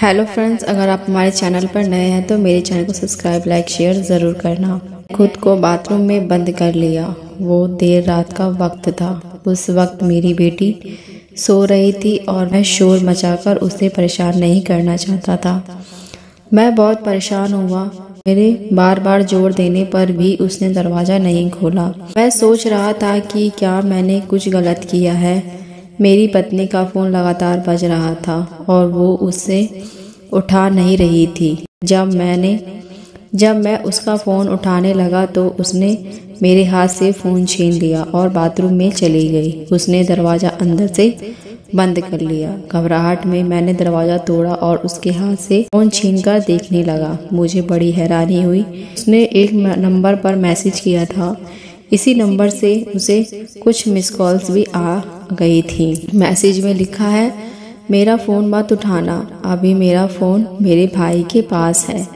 Hello friends, अगर आप हमारे चैनल पर नए हैं तो मेरे चैनल को सब्सक्राइब, लाइक, शेयर ज़रूर करना। खुद को बाथरूम में बंद कर लिया। वो देर रात का वक्त था। उस वक्त मेरी बेटी सो रही थी और मैं शोर मचाकर उसे परेशान नहीं करना चाहता था। मैं बहुत परेशान हुआ। मेरे बार बार जोर देने पर भी उसने दरवाज़ा नहीं खोला। मैं सोच रहा था कि क्या मैंने कुछ गलत किया है। मेरी पत्नी का फ़ोन लगातार बज रहा था और वो उससे उठा नहीं रही थी। जब मैं उसका फ़ोन उठाने लगा तो उसने मेरे हाथ से फ़ोन छीन लिया और बाथरूम में चली गई। उसने दरवाज़ा अंदर से बंद कर लिया। घबराहट में मैंने दरवाज़ा तोड़ा और उसके हाथ से फ़ोन छीनकर देखने लगा। मुझे बड़ी हैरानी हुई। उसने एक नंबर पर मैसेज किया था। इसी नंबर से उसे कुछ मिस कॉल्स भी आ गई थी। मैसेज में लिखा है, मेरा फ़ोन मत उठाना, अभी मेरा फ़ोन मेरे भाई के पास है।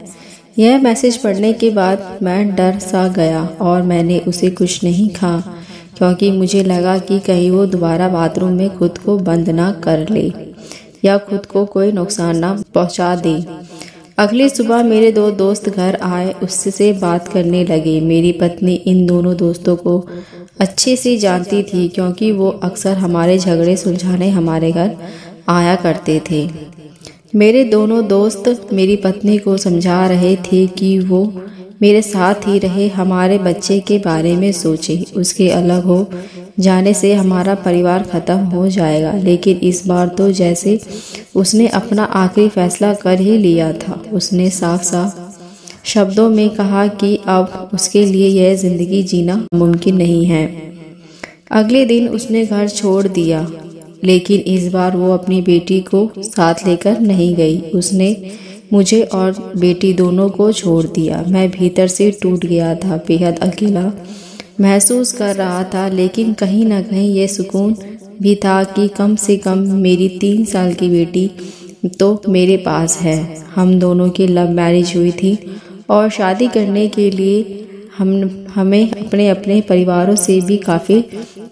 यह मैसेज पढ़ने के बाद मैं डर सा गया और मैंने उसे कुछ नहीं कहा, क्योंकि मुझे लगा कि कहीं वो दोबारा बाथरूम में खुद को बंद ना कर ले या खुद को कोई नुकसान ना पहुंचा दे। अगली सुबह मेरे दो दोस्त घर आए, उससे बात करने लगे। मेरी पत्नी इन दोनों दोस्तों को अच्छे से जानती थी, क्योंकि वो अक्सर हमारे झगड़े सुलझाने हमारे घर आया करते थे। मेरे दोनों दोस्त मेरी पत्नी को समझा रहे थे कि वो मेरे साथ ही रहे, हमारे बच्चे के बारे में सोचे। उसके अलग हो जाने से हमारा परिवार ख़त्म हो जाएगा। लेकिन इस बार तो जैसे उसने अपना आखिरी फैसला कर ही लिया था। उसने साफ साफ शब्दों में कहा कि अब उसके लिए यह ज़िंदगी जीना मुमकिन नहीं है। अगले दिन उसने घर छोड़ दिया, लेकिन इस बार वो अपनी बेटी को साथ लेकर नहीं गई। उसने मुझे और बेटी दोनों को छोड़ दिया। मैं भीतर से टूट गया था, बेहद अकेला महसूस कर रहा था, लेकिन कहीं न कहीं ये सुकून भी था कि कम से कम मेरी 3 साल की बेटी तो मेरे पास है। हम दोनों की लव मैरिज हुई थी और शादी करने के लिए हमें अपने अपने परिवारों से भी काफ़ी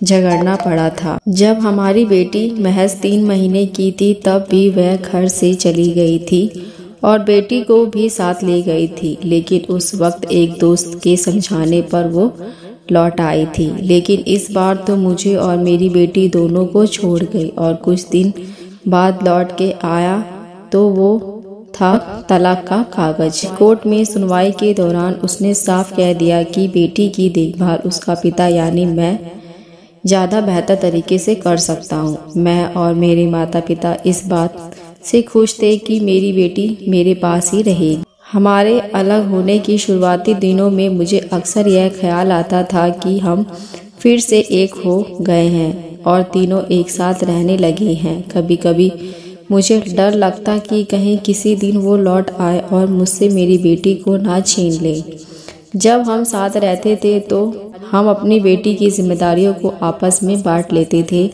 झगड़ना पड़ा था। जब हमारी बेटी महज 3 महीने की थी तब भी वह घर से चली गई थी और बेटी को भी साथ ले गई थी। लेकिन उस वक्त एक दोस्त के समझाने पर वो लौट आई थी। लेकिन इस बार तो मुझे और मेरी बेटी दोनों को छोड़ गई और कुछ दिन बाद लौट के आया तो वो था तलाक का कागज। कोर्ट में सुनवाई के दौरान उसने साफ कह दिया कि बेटी की देखभाल उसका पिता यानी मैं ज़्यादा बेहतर तरीके से कर सकता हूँ। मैं और मेरे माता पिता इस बात से खुश थे कि मेरी बेटी मेरे पास ही रहेगी। हमारे अलग होने की शुरुआती दिनों में मुझे अक्सर यह ख्याल आता था कि हम फिर से एक हो गए हैं और तीनों एक साथ रहने लगे हैं। कभी कभी मुझे डर लगता कि कहीं किसी दिन वो लौट आए और मुझसे मेरी बेटी को ना छीन ले। जब हम साथ रहते थे तो हम अपनी बेटी की जिम्मेदारियों को आपस में बांट लेते थे,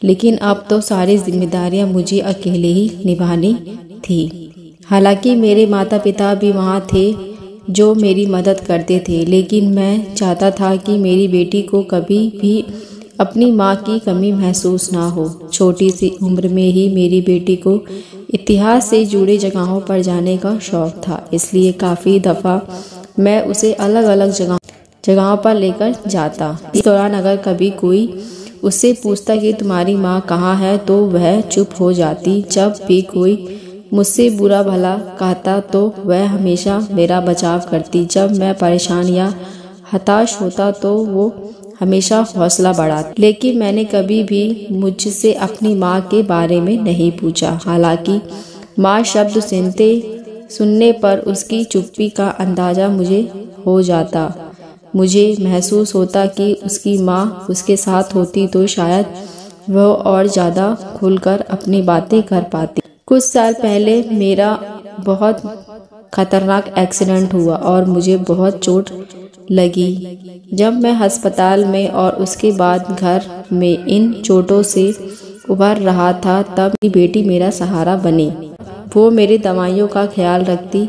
लेकिन अब तो सारी जिम्मेदारियां मुझे अकेले ही निभानी थी। हालांकि मेरे माता पिता भी वहाँ थे जो मेरी मदद करते थे, लेकिन मैं चाहता था कि मेरी बेटी को कभी भी अपनी माँ की कमी महसूस ना हो। छोटी सी उम्र में ही मेरी बेटी को इतिहास से जुड़ी जगहों पर जाने का शौक था, इसलिए काफ़ी दफ़ा मैं उसे अलग अलग जगहों पर लेकर जाता। इस दौरान अगर कभी कोई उससे पूछता कि तुम्हारी माँ कहाँ है तो वह चुप हो जाती। जब भी कोई मुझसे बुरा भला कहता तो वह हमेशा मेरा बचाव करती। जब मैं परेशान या हताश होता तो वो हमेशा हौसला बढ़ाती। लेकिन मैंने कभी भी मुझसे अपनी माँ के बारे में नहीं पूछा। हालांकि माँ शब्द सुनने पर उसकी चुप्पी का अंदाज़ा मुझे हो जाता। मुझे महसूस होता कि उसकी माँ उसके साथ होती तो शायद वह और ज़्यादा खुलकर अपनी बातें कर पाती। कुछ साल पहले मेरा बहुत खतरनाक एक्सीडेंट हुआ और मुझे बहुत चोट लगी। जब मैं अस्पताल में और उसके बाद घर में इन चोटों से उभर रहा था तब मेरी बेटी मेरा सहारा बनी। वो मेरी दवाइयों का ख्याल रखती,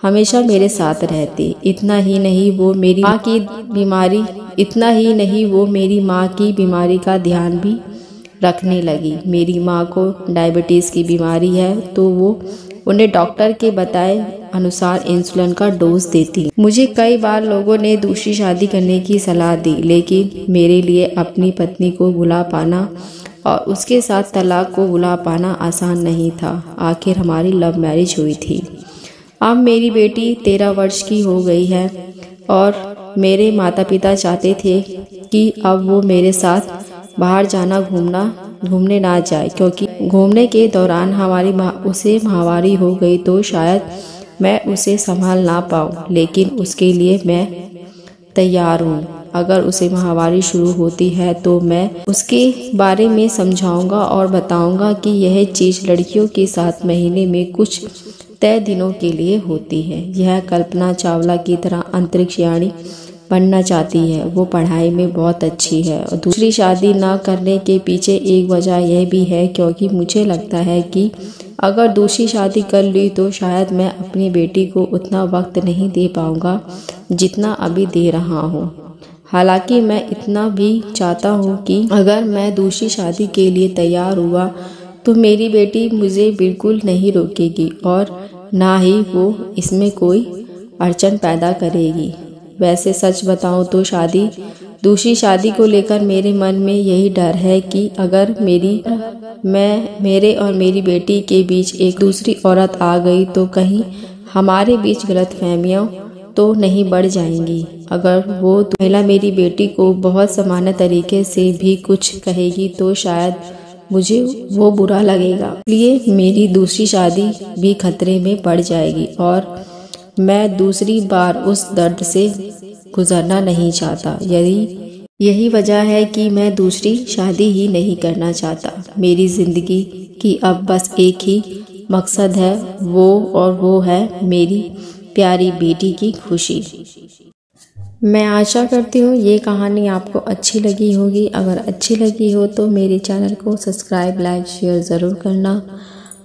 हमेशा मेरे साथ रहती। इतना ही नहीं वो मेरी माँ की बीमारी का ध्यान भी रखने लगी। मेरी माँ को डायबिटीज़ की बीमारी है तो वो उन्हें डॉक्टर के बताए अनुसार इंसुलिन का डोज देती। मुझे कई बार लोगों ने दूसरी शादी करने की सलाह दी, लेकिन मेरे लिए अपनी पत्नी को भुला पाना और उसके साथ तलाक को भुला पाना आसान नहीं था। आखिर हमारी लव मैरिज हुई थी। अब मेरी बेटी 13 वर्ष की हो गई है और मेरे माता पिता चाहते थे कि अब वो मेरे साथ बाहर जाना घूमने ना जाए, क्योंकि घूमने के दौरान उसे महामारी हो गई तो शायद मैं उसे संभाल ना पाऊँ, लेकिन उसके लिए मैं तैयार हूँ। अगर उसे महामारी शुरू होती है तो मैं उसके बारे में समझाऊंगा और बताऊंगा कि यह चीज़ लड़कियों के साथ महीने में कुछ तय दिनों के लिए होती है। यह कल्पना चावला की तरह अंतरिक्ष यानी बनना चाहती है। वो पढ़ाई में बहुत अच्छी है और दूसरी शादी ना करने के पीछे एक वजह यह भी है क्योंकि मुझे लगता है कि अगर दूसरी शादी कर ली तो शायद मैं अपनी बेटी को उतना वक्त नहीं दे पाऊंगा जितना अभी दे रहा हूँ। हालांकि मैं इतना भी चाहता हूँ कि अगर मैं दूसरी शादी के लिए तैयार हुआ तो मेरी बेटी मुझे बिल्कुल नहीं रोकेगी और ना ही वो इसमें कोई अड़चन पैदा करेगी। वैसे सच बताऊं तो दूसरी शादी को लेकर मेरे मन में यही डर है कि अगर मेरे और मेरी बेटी के बीच एक दूसरी औरत आ गई तो कहीं हमारे बीच गलतफहमियां तो नहीं बढ़ जाएंगी। अगर वो महिला मेरी बेटी को बहुत सामान्य तरीके से भी कुछ कहेगी तो शायद मुझे वो बुरा लगेगा। इसलिए मेरी दूसरी शादी भी खतरे में पड़ जाएगी और मैं दूसरी बार उस दर्द से गुजरना नहीं चाहता। यही वजह है कि मैं दूसरी शादी ही नहीं करना चाहता। मेरी जिंदगी की अब बस एक ही मकसद है, वो है मेरी प्यारी बेटी की खुशी। मैं आशा करती हूँ ये कहानी आपको अच्छी लगी होगी। अगर अच्छी लगी हो तो मेरे चैनल को सब्सक्राइब, लाइक, शेयर ज़रूर करना।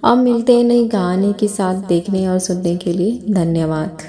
अब मिलते हैं नई कहानी के साथ। देखने और सुनने के लिए धन्यवाद।